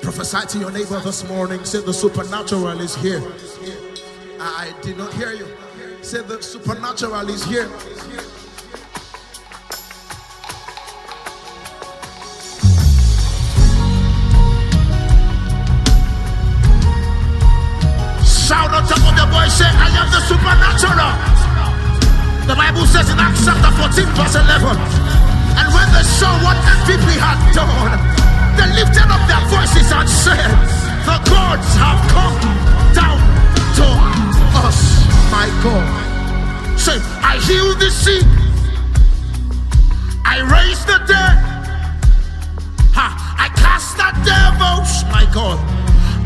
Prophesy to your neighbor this morning. Say the supernatural is here. I did not hear you. Say the supernatural is here. Shout on top of your voice, say, I am the supernatural. The Bible says in Acts chapter 14 verse 11, and when they saw what the people had done, they lifted up their voices and said, the gods have come down to us. My God. Say, I heal the sick, I raise the dead, I cast out devils. My God,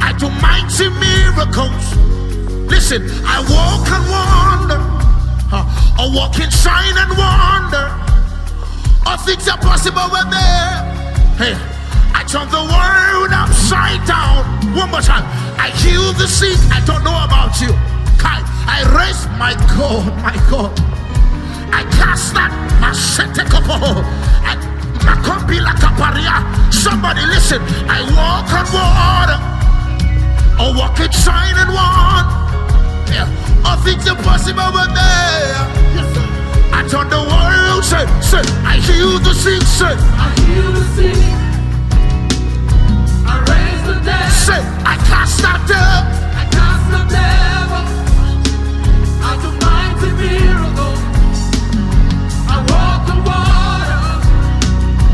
I do mighty miracles. Listen, I walk and wonder, I walk in sign and wonder. All things are possible when there. Hey, I turn the world upside down. One more time. I heal the sick. I don't know about you. I raise, my God, my God. I cast that somebody listen. I walk on water. I walk in sign and wonder. Yeah. All things are possible when there. I turn the world, say, I heal the sick, say, I heal the sick, I raise the dead, say, I cast out devil, I cast the devil, I do mighty miracles, I walk on water,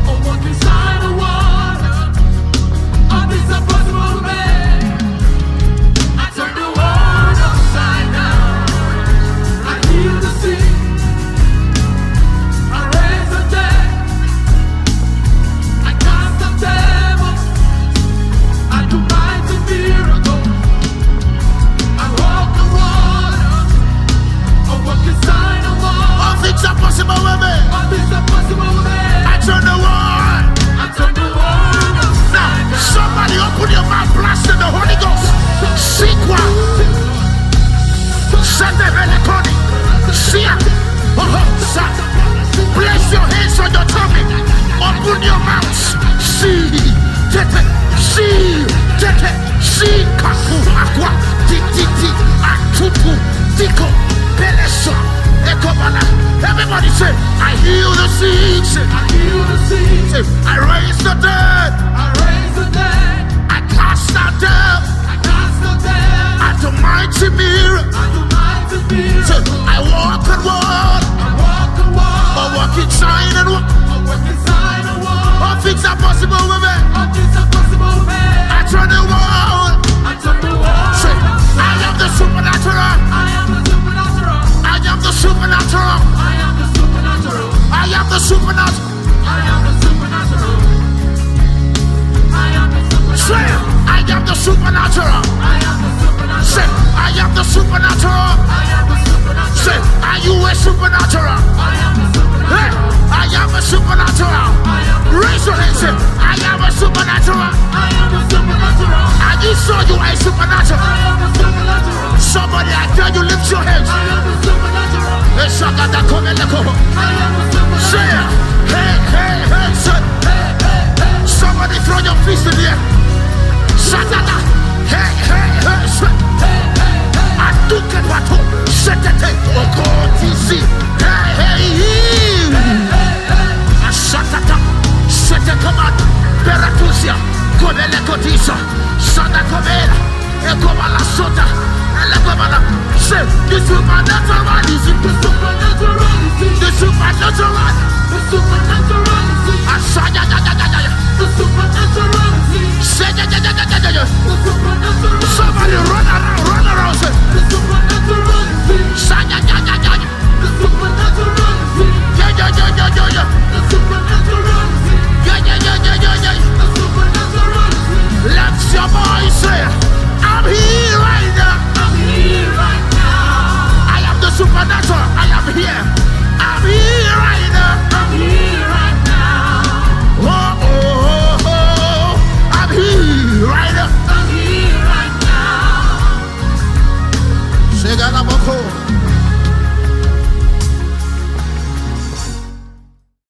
I walk in sign and wonder, all things are possible to me. I turn the world upside down, I heal the sick, place your hands on your tummy. Open your mouth. See, kaku aqua, titi, atutu, tiko, peleso, ekobana. Everybody say, I heal the sick. Say, I heal the sick. Say, I raise the dead. I raise the dead. I cast out devil. I cast the devil. I do mighty miracles. I do mighty miracles. Say, I walk and walk. I walk and walk. I walk in sign and walk. I walk in sign and walk. All things are possible with me. All things are possible with me. I turn the world. I turn the world. Say, I am the supernatural. I am the supernatural. I am the supernatural. I am the supernatural. I am the supernatural. I am the supernatural. I am the supernatural. Say, I am the supernatural. I am the supernatural. Say, I am the supernatural. I am the supernatural. Say, are you a supernatural? I am the supernatural. Hey, I am a supernatural. Raise your hand, say, I am a supernatural. I am the supernatural. Are you sure you are a supernatural? I am the supernatural. Somebody, I tell you, lift your hands. I am the supernatural. Hey, Shagada, come and let go. I am the supernatural. Say, hey, say. Somebody throw your fist in the air. Shagada, hey, say. Aduke pato, setete, okotisi, hey. Ashatata, sete command, peratusia, kobele kotisa, sada kobela, ekobala sota, elekobala. Say, the supernatural is it. The supernatural is it. The supernatural. The supernatural is it. Ashaya. The supernatural is it. Say, The supernatural. somebody run around, say. The supernatural is it. Shaya. The supernatural is it. Yeah. The supernatural is it. Yeah. The supernatural is it. Let your voice say, I'm here right now. I'm here right now. I am the supernatural. I am here.